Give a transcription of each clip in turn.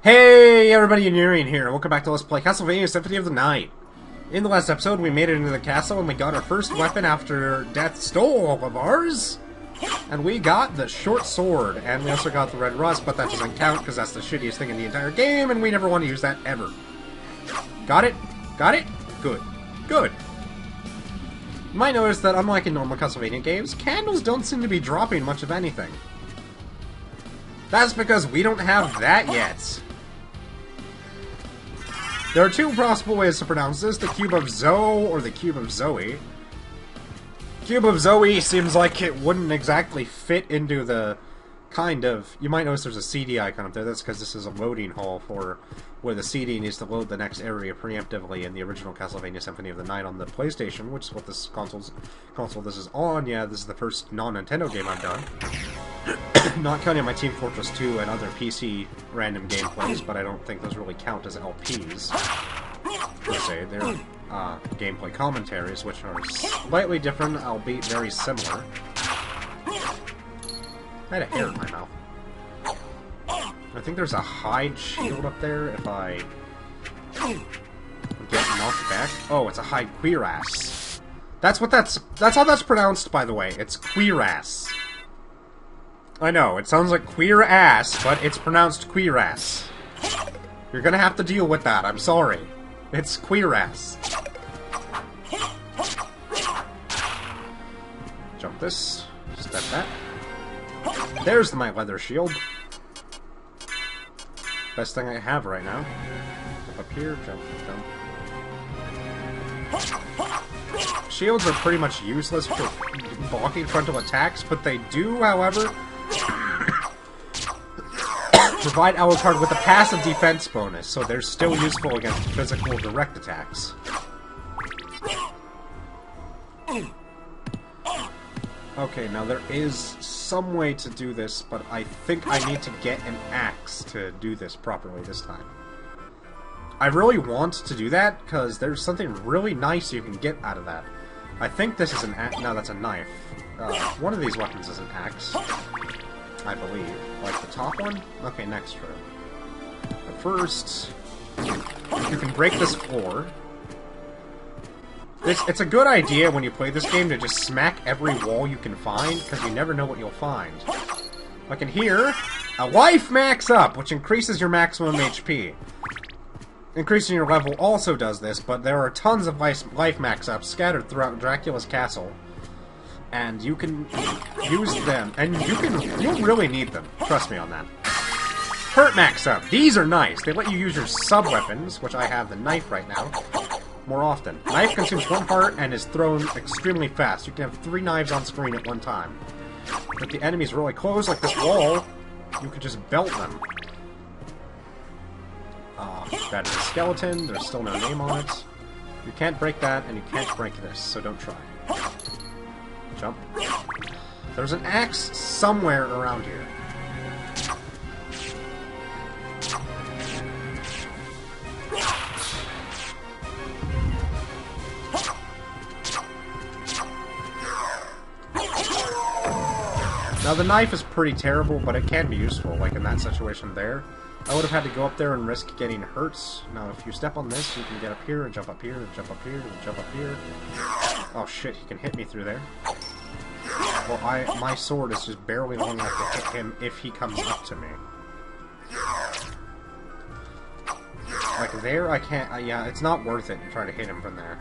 Hey everybody, Unirian here, welcome back to Let's Play Castlevania Symphony of the Night. In the last episode, we made it into the castle and we got our first weapon after Death stole all of ours. And we got the short sword, and we also got the red rust, but that doesn't count because that's the shittiest thing in the entire game, and we never want to use that ever. Got it? Got it? Good. Good. You might notice that unlike in normal Castlevania games, candles don't seem to be dropping much of anything. That's because we don't have that yet. There are two possible ways to pronounce this, the Cube of Zoe or the Cube of Zoe. Cube of Zoe seems like it wouldn't exactly fit into the kind of... You might notice there's a CD icon up there. That's because this is a loading hall for where the CD needs to load the next area preemptively in the original Castlevania Symphony of the Night on the PlayStation, which is what this console this is on. Yeah, this is the first non-Nintendo game I've done. Not counting my Team Fortress 2 and other PC random gameplays, but I don't think those really count as LPs. Per se, they're gameplay commentaries, which are slightly different, albeit very similar. I had a hair in my mouth. I think there's a hide shield up there if I get knocked back. Oh, it's a hide cuirass. That's how that's pronounced, by the way. It's cuirass. I know, it sounds like queer ass, but it's pronounced cuirass. You're gonna have to deal with that, I'm sorry. It's cuirass. Jump this. Step that. There's my leather shield. Best thing I have right now. Jump up here, jump. Shields are pretty much useless for blocking frontal attacks, but they do, however, provide Alucard with a passive defense bonus, so they're still useful against physical direct attacks. Okay, now there is some way to do this, but I think I need to get an axe to do this properly this time. I really want to do that, because there's something really nice you can get out of that. I think this is an axe. No, that's a knife. One of these weapons is an axe, I believe. Like the top one? Okay, next row. But first, you can break this floor. It's a good idea when you play this game to just smack every wall you can find, because you never know what you'll find. Like in here, a life max up, which increases your maximum HP. Increasing your level also does this, but there are tons of life max ups scattered throughout Dracula's castle. And you can use them, and you'll really need them. Trust me on that. Hurt max up. These are nice. They let you use your sub-weapons, which I have the knife right now, more often. Knife consumes 1 heart and is thrown extremely fast. You can have 3 knives on screen at one time. If the enemy's really close, like this wall, you can just belt them. That is a skeleton. There's still no name on it. You can't break that, and you can't break this, so don't try. Jump. There's an axe somewhere around here. Now the knife is pretty terrible, but it can be useful, like in that situation there. I would have had to go up there and risk getting hurt. Now if you step on this, you can get up here, and jump up here, and jump up here, and jump up here. Oh shit, he can hit me through there. Well, my sword is just barely long enough to hit him if he comes up to me. Like there, I can't... yeah, it's not worth it to try to hit him from there.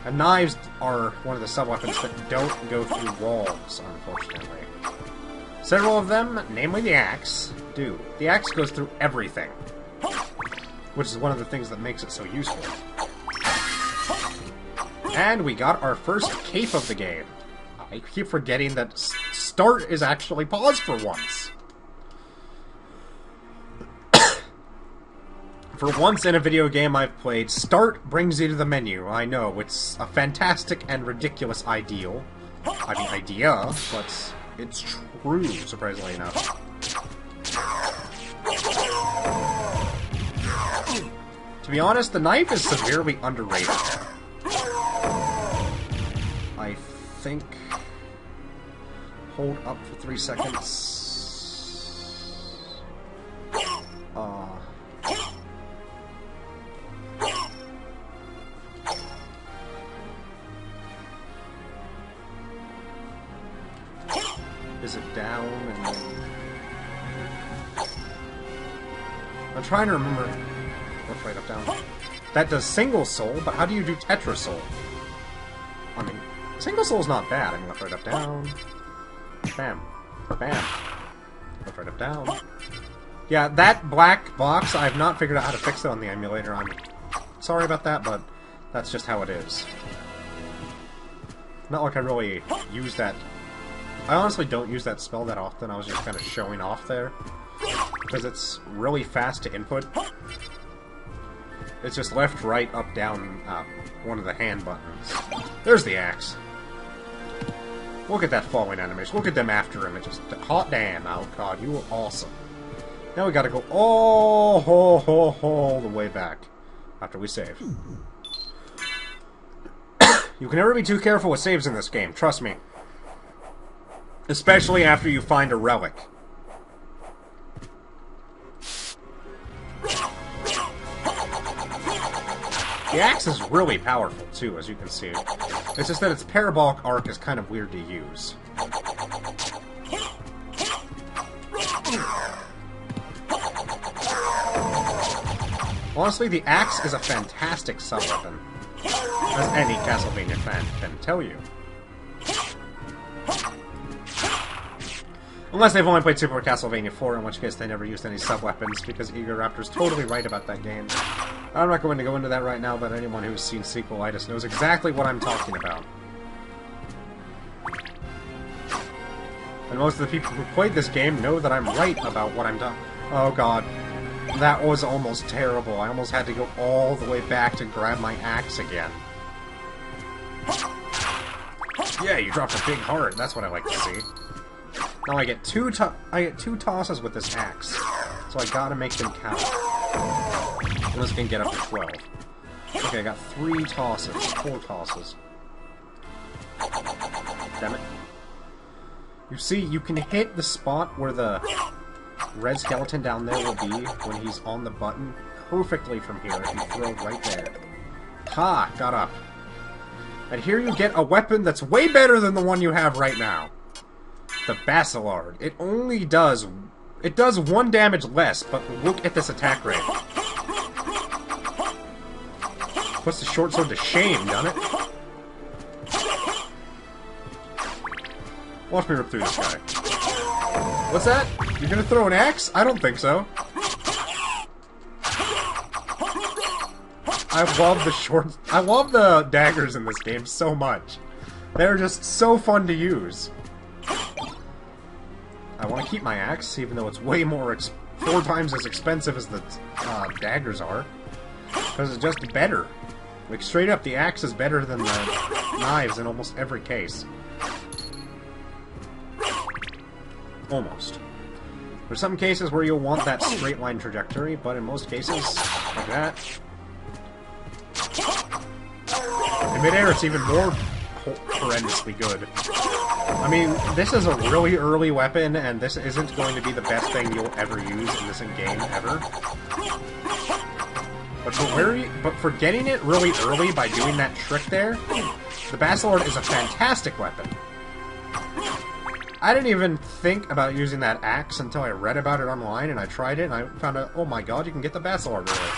And knives are one of the sub-weapons that don't go through walls, unfortunately. Several of them, namely the axe, do. The axe goes through everything, which is one of the things that makes it so useful. And we got our first cape of the game. I keep forgetting that start is actually pause for once. For once in a video game I've played, start brings you to the menu. I know, it's a fantastic and ridiculous idea, but it's true, surprisingly enough. To be honest, the knife is severely underrated. I think... Hold up for 3 seconds. Is it down and then... I'm trying to remember... Left, right, up, down. That does single soul, but how do you do tetra soul? I mean, single soul's not bad. I mean, left, right, up, down. Bam. Bam. Left, right, up, down. Yeah, that black box, I have not figured out how to fix it on the emulator. I'm sorry about that, but that's just how it is. Not like I really use that... I honestly don't use that spell that often. I was just kind of showing off there. Because it's really fast to input. It's just left, right, up, down, one of the hand buttons. There's the axe. Look at that falling animation. Look at them after him. It just... Hot damn. Oh god, you were awesome. Now we gotta go all the way back. After we save. You can never be too careful with saves in this game. Trust me. Especially after you find a relic. The axe is really powerful, too, as you can see. It's just that its parabolic arc is kind of weird to use. Honestly, the axe is a fantastic sub-weapon, as any Castlevania fan can tell you. Unless they've only played Super Castlevania 4, in which case they never used any sub-weapons, because Egoraptor's totally right about that game. I'm not going to go into that right now, but anyone who's seen Sequelitis knows exactly what I'm talking about. And most of the people who played this game know that I'm right about what I'm talking... Oh god. That was almost terrible. I almost had to go all the way back to grab my axe again. Yeah, you dropped a big heart. That's what I like to see. Now I get two tosses with this axe, so I gotta make them count. And this can get up to 12. Okay, I got 3 tosses, 4 tosses. Damn it. You see, you can hit the spot where the red skeleton down there will be when he's on the button perfectly from here if you throw right there. Ha! Got up. And here you get a weapon that's way better than the one you have right now. The Basilard. It only does... It does 1 damage less, but look at this attack rate. Puts the short sword to shame, doesn't it? Watch me rip through this guy. What's that? You're gonna throw an axe? I don't think so. I love the daggers in this game so much. They're just so fun to use. I want to keep my axe, even though it's way more 4 times as expensive as the daggers are. Because it's just better. Like, straight up, the axe is better than the knives in almost every case. Almost. There's some cases where you'll want that straight line trajectory, but in most cases, like that. In midair, it's even more horrendously good. I mean, this is a really early weapon, and this isn't going to be the best thing you'll ever use in this game, ever. But for getting it really early by doing that trick there, the Basilard is a fantastic weapon. I didn't even think about using that axe until I read about it online, and I tried it, and I found out, oh my god, you can get the Basilard early.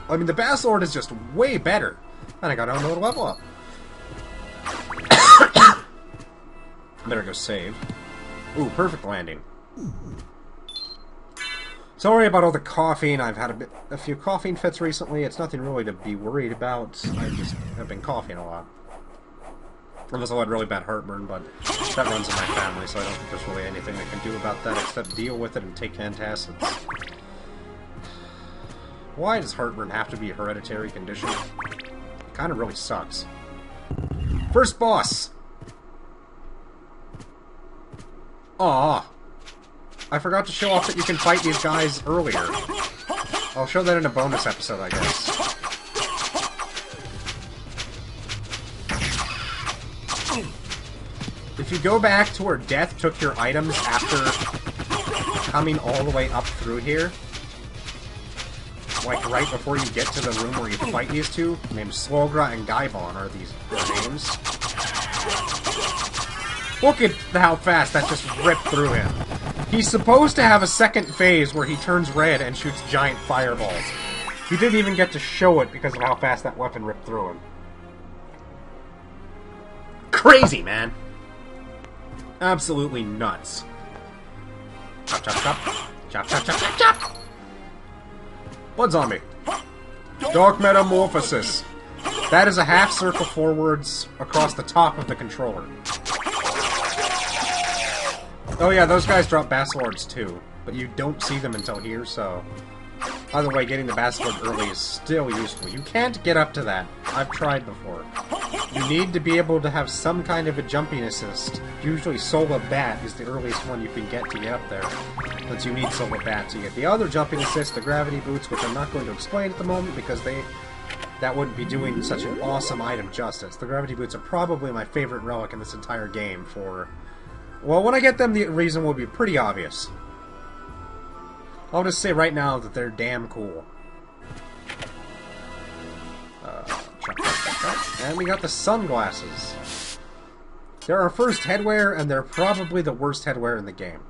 I mean, the Basilard is just way better. And I got another level up. Better go save. Ooh, perfect landing. Sorry about all the coughing. I've had a few coughing fits recently. It's nothing really to be worried about. I just have been coughing a lot. Unless I had really bad heartburn, but that runs in my family, so I don't think there's really anything I can do about that except deal with it and take antacids. Why does heartburn have to be a hereditary condition? It kind of really sucks. First boss! Aw. I forgot to show off that you can fight these guys earlier. I'll show that in a bonus episode, I guess. If you go back to where Death took your items after coming all the way up through here, like right before you get to the room where you fight these two, named Slogra and Gaibon are their names. Look at how fast that just ripped through him. He's supposed to have a second phase where he turns red and shoots giant fireballs. He didn't even get to show it because of how fast that weapon ripped through him. Crazy, man! Absolutely nuts. Chop, chop, chop. Chop, chop, chop, chop, chop! Blood zombie. Dark Metamorphosis. That is a half circle forwards across the top of the controller. Oh yeah, those guys drop Basiliords too, but you don't see them until here, so... Either way, getting the Basiliord early is still useful. You can't get up to that. I've tried before. You need to be able to have some kind of a jumping assist. Usually Sola Bat is the earliest one you can get up there, since you need Sola Bat to get the other jumping assist, the Gravity Boots, which I'm not going to explain at the moment because that wouldn't be doing such an awesome item justice. The Gravity Boots are probably my favorite relic in this entire game for... Well, when I get them, the reason will be pretty obvious. I'll just say right now that they're damn cool. And we got the sunglasses. They're our first headwear, and they're probably the worst headwear in the game.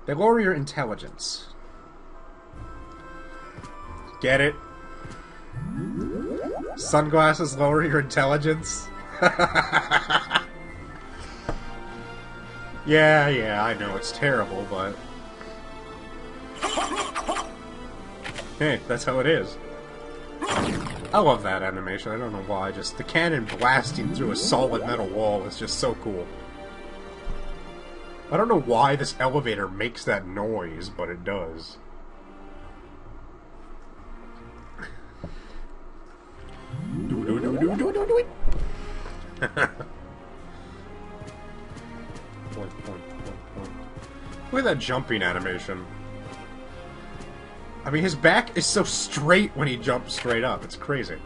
They lower your intelligence. Get it? Sunglasses lower your intelligence? Yeah, I know it's terrible, but... Hey, that's how it is. I love that animation, I don't know why, just the cannon blasting through a solid metal wall is just so cool. I don't know why this elevator makes that noise, but it does. Do it! Look at that jumping animation. I mean, his back is so straight when he jumps straight up. It's crazy.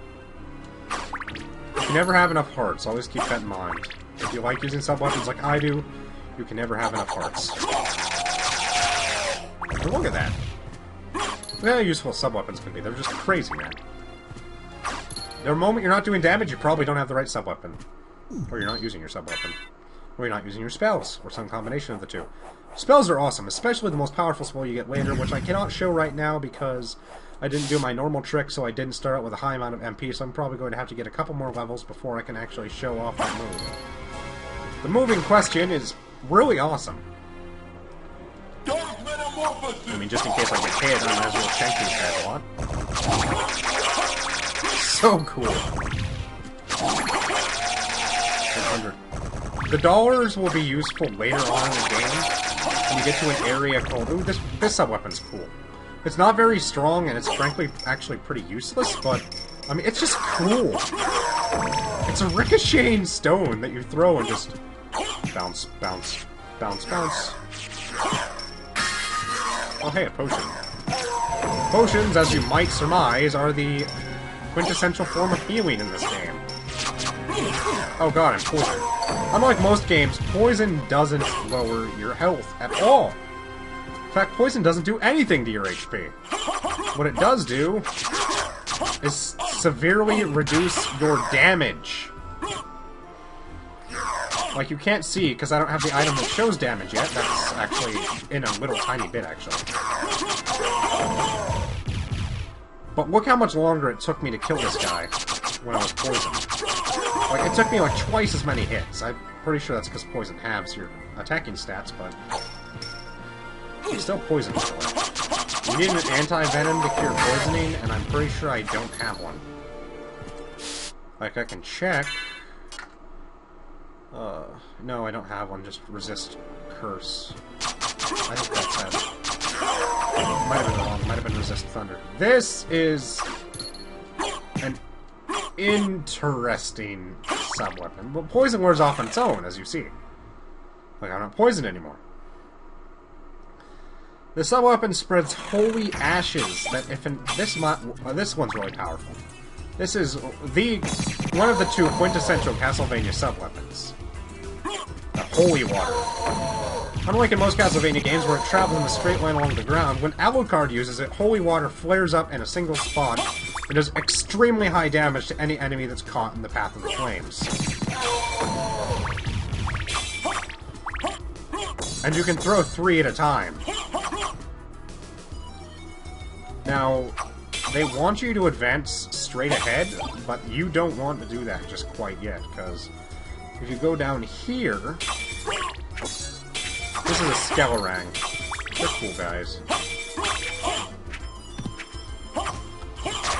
You can never have enough hearts. Always keep that in mind. If you like using sub-weapons like I do, you can never have enough hearts. But look at that. Look at how useful sub-weapons can be. They're just crazy, man. The moment you're not doing damage, you probably don't have the right sub-weapon. Or you're not using your sub-weapon. Or you're not using your spells. Or some combination of the two. Spells are awesome, especially the most powerful spell you get later, which I cannot show right now because I didn't do my normal trick, so I didn't start out with a high amount of MP, so I'm probably going to have to get a couple more levels before I can actually show off that move. The move in question is really awesome. I mean, just in case I get hit, I might as well shank these guys a lot. So cool. 100. The dollars will be useful later on in the game. When you get to an area called... Ooh, this sub-weapon's cool. It's not very strong, and it's frankly actually pretty useless, but... I mean, it's just cool. It's a ricocheting stone that you throw and just... Bounce, bounce, bounce, bounce. Oh, hey, a potion. Potions, as you might surmise, are the quintessential form of healing in this game. Oh god, I'm poisoned. Unlike most games, poison doesn't lower your health at all. In fact, poison doesn't do anything to your HP. What it does do is severely reduce your damage. Like, you can't see, because I don't have the item that shows damage yet. That's actually in a little tiny bit, actually. But look how much longer it took me to kill this guy when I was poisoned. Like, it took me like twice as many hits. I'm pretty sure that's because poison halves your attacking stats, but... He's still poisoned. You need an anti-venom to cure poisoning, and I'm pretty sure I don't have one. Like, I can check... no, I don't have one. Just resist curse. I think that's it. Might have been wrong. Might have been resist thunder. This is an interesting sub-weapon. But poison wears off on its own, as you see. Like, I'm not poisoned anymore. The sub-weapon spreads holy ashes that if in this one's really powerful. This is one of the two quintessential Castlevania sub-weapons. The holy water. Unlike in most Castlevania games where it travels in a straight line along the ground, when Alucard uses it, holy water flares up in a single spot and does extremely high damage to any enemy that's caught in the path of the flames. And you can throw 3 at a time. Now, they want you to advance straight ahead, but you don't want to do that just quite yet, because if you go down here... This is a Skelerang. They're cool guys.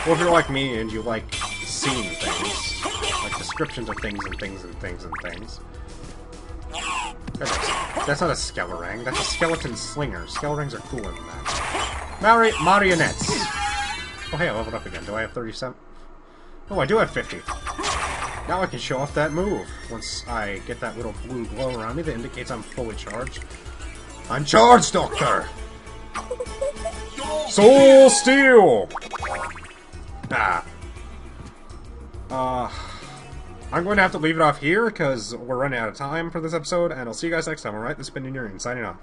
Or if you're like me and you like seeing things, like descriptions of things and things and things and things. That's not a Skelerang, that's a skeleton slinger. Skelerangs are cooler than that. Marionettes! Oh hey, I leveled up again. Do I have 37? Oh, I do have 50. Now I can show off that move. Once I get that little blue glow around me that indicates I'm fully charged. I'm charged, Doctor! Soul Steel! Ah. I'm going to have to leave it off here, because we're running out of time for this episode, and I'll see you guys next time, alright? This has been Enurian, signing off.